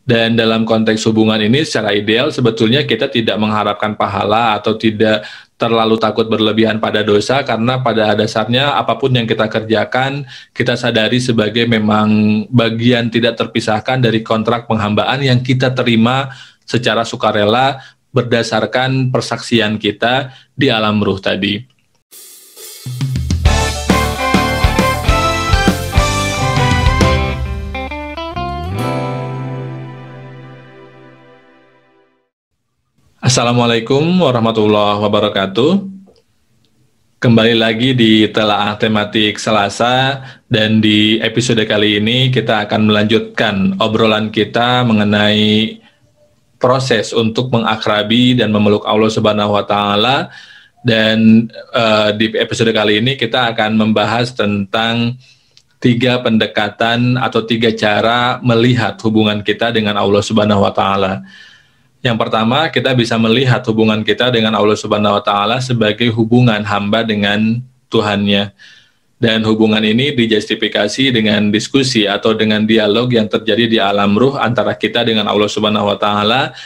Dan dalam konteks hubungan ini secara ideal sebetulnya kita tidak mengharapkan pahala atau tidak terlalu takut berlebihan pada dosa, karena pada dasarnya apapun yang kita kerjakan kita sadari sebagai memang bagian tidak terpisahkan dari kontrak penghambaan yang kita terima secara sukarela berdasarkan persaksian kita di alam ruh tadi. Assalamualaikum warahmatullahi wabarakatuh. Kembali lagi di Telaah Tematik Selasa, dan di episode kali ini kita akan melanjutkan obrolan kita mengenai proses untuk mengakrabi dan memeluk Allah Subhanahu wa Ta'ala. Dan di episode kali ini kita akan membahas tentang 3 pendekatan atau 3 cara melihat hubungan kita dengan Allah Subhanahu wa Ta'ala. Yang pertama, kita bisa melihat hubungan kita dengan Allah Subhanahu wa Ta'ala sebagai hubungan hamba dengan Tuhannya. Dan hubungan ini dijustifikasi dengan diskusi atau dengan dialog yang terjadi di alam ruh antara kita dengan Allah Subhanahu wa Ta'ala,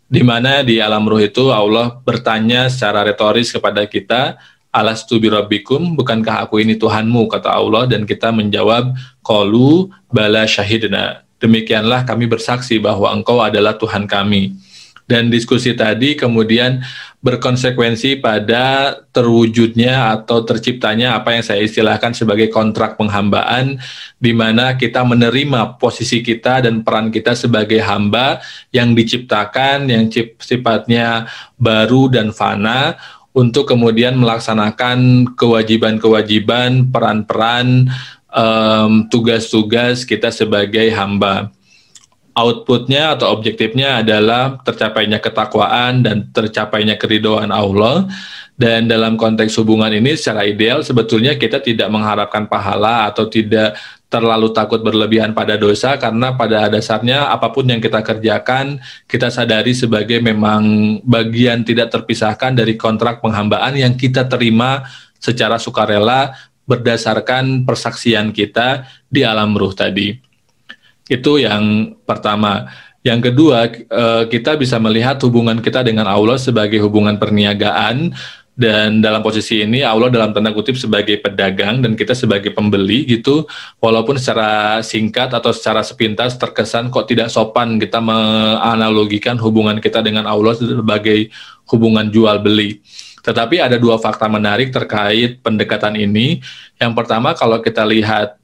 di mana di alam ruh itu Allah bertanya secara retoris kepada kita, "Alastu birabbikum, bukankah aku ini Tuhanmu?" kata Allah, dan kita menjawab, "Qalu bala syahidna." Demikianlah kami bersaksi bahwa Engkau adalah Tuhan kami. Dan diskusi tadi kemudian berkonsekuensi pada terwujudnya atau terciptanya apa yang saya istilahkan sebagai kontrak penghambaan, di mana kita menerima posisi kita dan peran kita sebagai hamba yang diciptakan, yang sifatnya baru dan fana, untuk kemudian melaksanakan kewajiban-kewajiban, peran-peran, tugas-tugas kita sebagai hamba. Outputnya atau objektifnya adalah tercapainya ketakwaan dan tercapainya keridhaan Allah. Dan dalam konteks hubungan ini secara ideal sebetulnya kita tidak mengharapkan pahala atau tidak terlalu takut berlebihan pada dosa, karena pada dasarnya apapun yang kita kerjakan kita sadari sebagai memang bagian tidak terpisahkan dari kontrak penghambaan yang kita terima secara sukarela berdasarkan persaksian kita di alam ruh tadi. Itu yang pertama. Yang kedua, kita bisa melihat hubungan kita dengan Allah sebagai hubungan perniagaan, dan dalam posisi ini Allah dalam tanda kutip sebagai pedagang dan kita sebagai pembeli gitu. Walaupun secara singkat atau secara sepintas terkesan kok tidak sopan kita menganalogikan hubungan kita dengan Allah sebagai hubungan jual beli. Tetapi ada 2 fakta menarik terkait pendekatan ini. Yang pertama, kalau kita lihat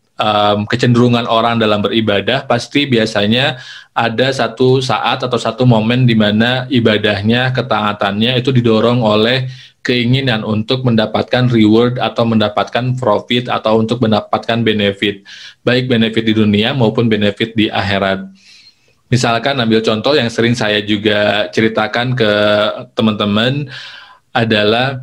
kecenderungan orang dalam beribadah, pasti biasanya ada satu saat atau satu momen di mana ibadahnya, ketaatannya itu didorong oleh keinginan untuk mendapatkan reward atau mendapatkan profit atau untuk mendapatkan benefit, baik benefit di dunia maupun benefit di akhirat. Misalkan ambil contoh yang sering saya juga ceritakan ke teman-teman adalah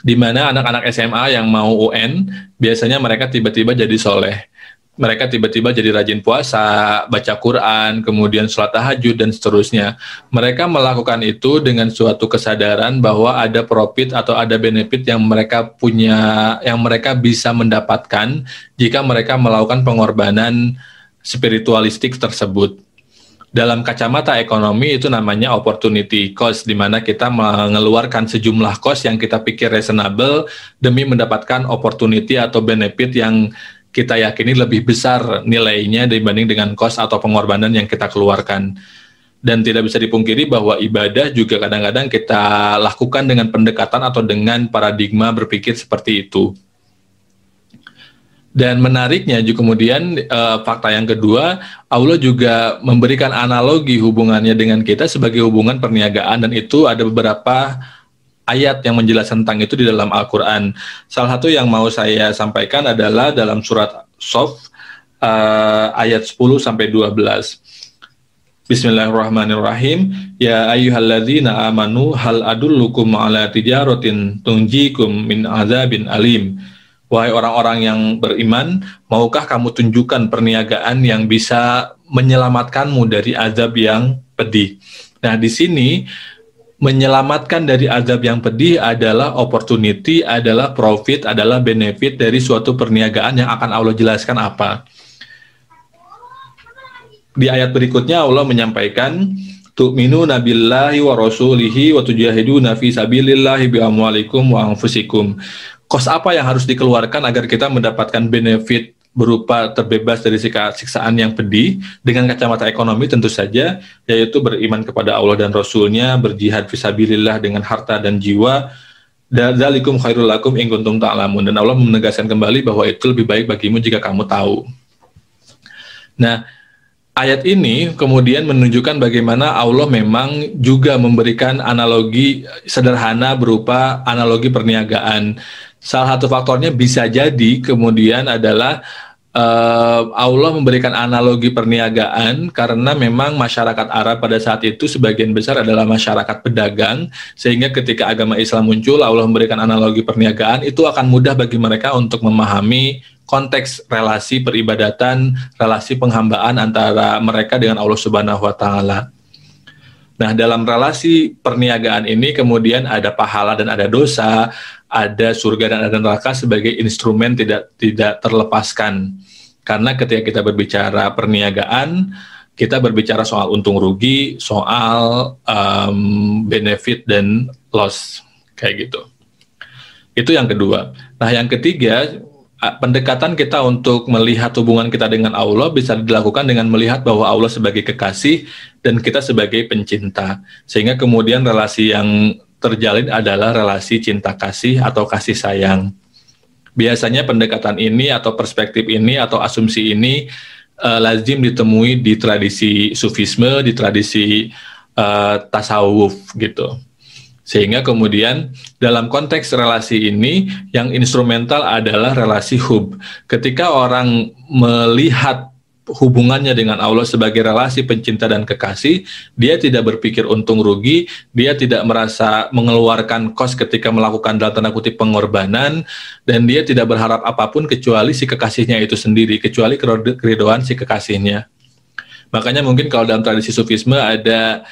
di mana anak-anak SMA yang mau UN, biasanya mereka tiba-tiba jadi soleh. Mereka tiba-tiba jadi rajin puasa, baca Quran, kemudian sholat tahajud, dan seterusnya. Mereka melakukan itu dengan suatu kesadaran bahwa ada profit atau ada benefit yang mereka punya, yang mereka bisa mendapatkan jika mereka melakukan pengorbanan spiritualistik tersebut. Dalam kacamata ekonomi itu namanya opportunity cost, di mana kita mengeluarkan sejumlah cost yang kita pikir reasonable demi mendapatkan opportunity atau benefit yang kita yakini lebih besar nilainya dibanding dengan cost atau pengorbanan yang kita keluarkan. Dan tidak bisa dipungkiri bahwa ibadah juga kadang-kadang kita lakukan dengan pendekatan atau dengan paradigma berpikir seperti itu. Dan menariknya juga kemudian fakta yang kedua, Allah juga memberikan analogi hubungannya dengan kita sebagai hubungan perniagaan, dan itu ada beberapa ayat yang menjelaskan tentang itu di dalam Al-Quran. Salah satu yang mau saya sampaikan adalah dalam surat Sof ayat 10-12. Bismillahirrahmanirrahim. Ya ayyuhalladzina amanu hal adullukum ala tijaratin tunjikum min azabin alim. Wahai orang-orang yang beriman, maukah kamu tunjukkan perniagaan yang bisa menyelamatkanmu dari azab yang pedih? Nah, di sini menyelamatkan dari azab yang pedih adalah opportunity, adalah profit, adalah benefit dari suatu perniagaan yang akan Allah jelaskan apa. di ayat berikutnya Allah menyampaikan tu'minuna billahi wa rasulihi wa tujahiduna fi sabilillahi bi amwalikum wa anfusikum. Kos apa yang harus dikeluarkan agar kita mendapatkan benefit berupa terbebas dari siksaan yang pedih? Dengan kacamata ekonomi tentu saja, yaitu beriman kepada Allah dan Rasulnya, berjihad fi sabilillah dengan harta dan jiwa. Dzalikum khairul lakum in kuntum ta'lamun. Dan Allah menegaskan kembali bahwa itu lebih baik bagimu jika kamu tahu. Nah, ayat ini kemudian menunjukkan bagaimana Allah memang juga memberikan analogi sederhana berupa analogi perniagaan. Salah satu faktornya bisa jadi kemudian adalah Allah memberikan analogi perniagaan karena memang masyarakat Arab pada saat itu sebagian besar adalah masyarakat pedagang, sehingga ketika agama Islam muncul, Allah memberikan analogi perniagaan, itu akan mudah bagi mereka untuk memahami konteks relasi peribadatan, relasi penghambaan antara mereka dengan Allah Subhanahu wa Ta'ala. Nah, dalam relasi perniagaan ini kemudian ada pahala dan ada dosa, ada surga dan ada neraka sebagai instrumen tidak terlepaskan. Karena ketika kita berbicara perniagaan, kita berbicara soal untung rugi, soal benefit dan loss, kayak gitu. Itu yang kedua. Nah, yang ketiga, pendekatan kita untuk melihat hubungan kita dengan Allah bisa dilakukan dengan melihat bahwa Allah sebagai kekasih dan kita sebagai pencinta. Sehingga kemudian relasi yang terjalin adalah relasi cinta kasih atau kasih sayang. Biasanya pendekatan ini atau perspektif ini atau asumsi ini lazim ditemui di tradisi sufisme, di tradisi tasawuf gitu. Sehingga kemudian dalam konteks relasi ini yang instrumental adalah relasi hub. Ketika orang melihat hubungannya dengan Allah sebagai relasi pencinta dan kekasih, dia tidak berpikir untung rugi, dia tidak merasa mengeluarkan kos ketika melakukan dalam tanda kutip pengorbanan, dan dia tidak berharap apapun kecuali si kekasihnya itu sendiri, kecuali keridhaan si kekasihnya. Makanya mungkin kalau dalam tradisi sufisme ada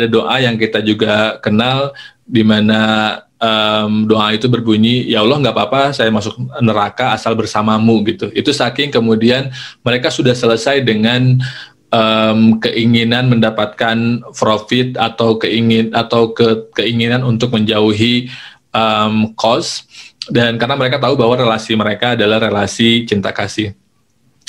doa yang kita juga kenal, di mana doa itu berbunyi, ya Allah nggak apa-apa saya masuk neraka asal bersamamu gitu. Itu saking kemudian mereka sudah selesai dengan keinginan mendapatkan profit atau keinginan untuk menjauhi cost, dan karena mereka tahu bahwa relasi mereka adalah relasi cinta kasih.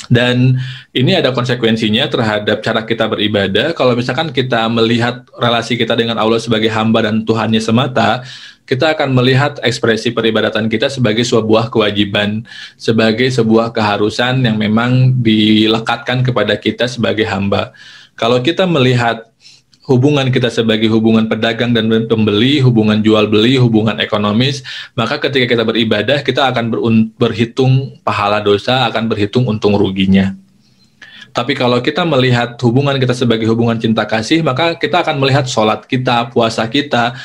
Dan ini ada konsekuensinya terhadap cara kita beribadah. Kalau misalkan kita melihat relasi kita dengan Allah sebagai hamba dan Tuhannya semata, kita akan melihat ekspresi peribadatan kita sebagai sebuah kewajiban, sebagai sebuah keharusan yang memang dilekatkan kepada kita sebagai hamba. Kalau kita melihat hubungan kita sebagai hubungan pedagang dan pembeli, hubungan jual beli, hubungan ekonomis, maka ketika kita beribadah, kita akan berhitung pahala dosa, akan berhitung untung ruginya. Tapi kalau kita melihat hubungan kita sebagai hubungan cinta kasih, maka kita akan melihat sholat kita, puasa kita,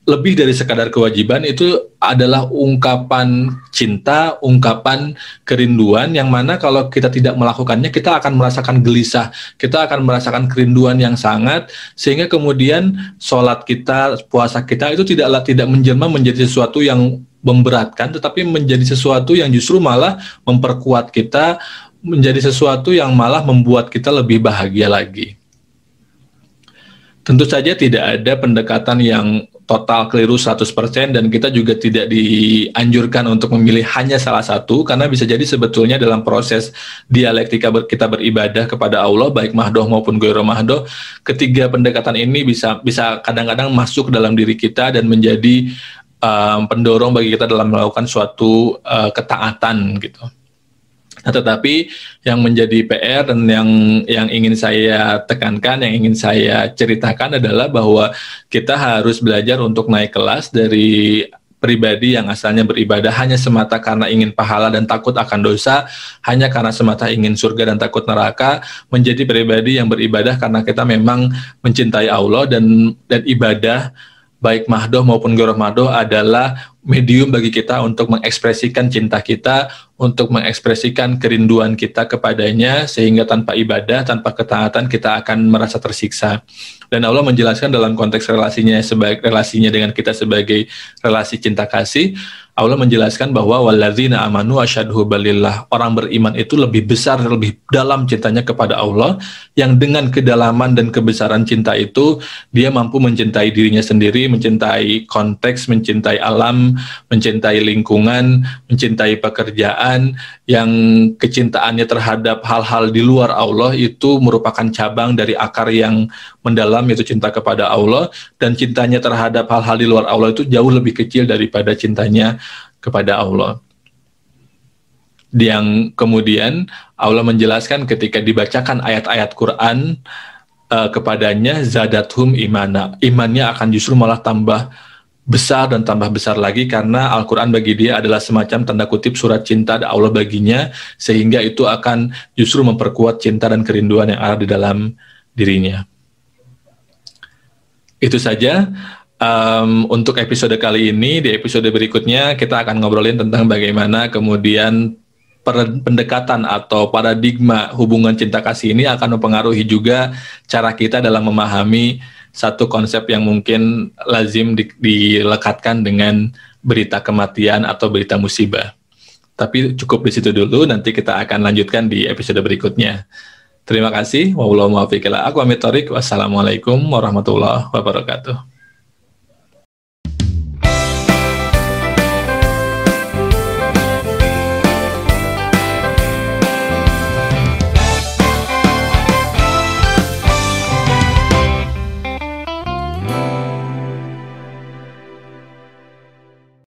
lebih dari sekadar kewajiban, itu adalah ungkapan cinta, ungkapan kerinduan, yang mana kalau kita tidak melakukannya, kita akan merasakan gelisah, kita akan merasakan kerinduan yang sangat, sehingga kemudian sholat kita, puasa kita itu tidak menjelma menjadi sesuatu yang memberatkan, tetapi menjadi sesuatu yang justru malah memperkuat kita, menjadi sesuatu yang malah membuat kita lebih bahagia lagi. Tentu saja tidak ada pendekatan yang total keliru 100%, dan kita juga tidak dianjurkan untuk memilih hanya salah satu, karena bisa jadi sebetulnya dalam proses dialektika kita beribadah kepada Allah, baik mahdoh maupun ghairu mahdoh, ketiga pendekatan ini bisa kadang-kadang masuk ke dalam diri kita dan menjadi pendorong bagi kita dalam melakukan suatu ketaatan gitu. Nah, tetapi yang menjadi PR dan yang ingin saya tekankan, yang ingin saya ceritakan adalah bahwa kita harus belajar untuk naik kelas dari pribadi yang asalnya beribadah hanya semata karena ingin pahala dan takut akan dosa, hanya karena semata ingin surga dan takut neraka, menjadi pribadi yang beribadah karena kita memang mencintai Allah, dan ibadah baik mahdoh maupun ghairu mahdoh adalah medium bagi kita untuk mengekspresikan cinta kita, untuk mengekspresikan kerinduan kita kepadanya, sehingga tanpa ibadah, tanpa ketaatan kita akan merasa tersiksa. Dan Allah menjelaskan dalam konteks relasinya dengan kita sebagai relasi cinta kasih. Allah menjelaskan bahwa walladzina amanu asyadhu balillah, orang beriman itu lebih besar, lebih dalam cintanya kepada Allah, yang dengan kedalaman dan kebesaran cinta itu dia mampu mencintai dirinya sendiri, mencintai konteks, mencintai alam, mencintai lingkungan, mencintai pekerjaan, yang kecintaannya terhadap hal-hal di luar Allah itu merupakan cabang dari akar yang mendalam, yaitu cinta kepada Allah, dan cintanya terhadap hal-hal di luar Allah itu jauh lebih kecil daripada cintanya kepada Allah. Yang kemudian Allah menjelaskan ketika dibacakan ayat-ayat Quran kepadanya, zadathum imana, imannya akan justru malah tambah besar dan tambah besar lagi, karena Al-Quran bagi dia adalah semacam tanda kutip surat cinta Allah baginya, sehingga itu akan justru memperkuat cinta dan kerinduan yang ada di dalam dirinya. Itu saja untuk episode kali ini. Di episode berikutnya kita akan ngobrolin tentang bagaimana kemudian pendekatan atau paradigma hubungan cinta kasih ini akan mempengaruhi juga cara kita dalam memahami satu konsep yang mungkin lazim dilekatkan dengan berita kematian atau berita musibah. Tapi cukup di situ dulu, nanti kita akan lanjutkan di episode berikutnya. Terima kasih. Wassalamualaikum warahmatullahi wabarakatuh.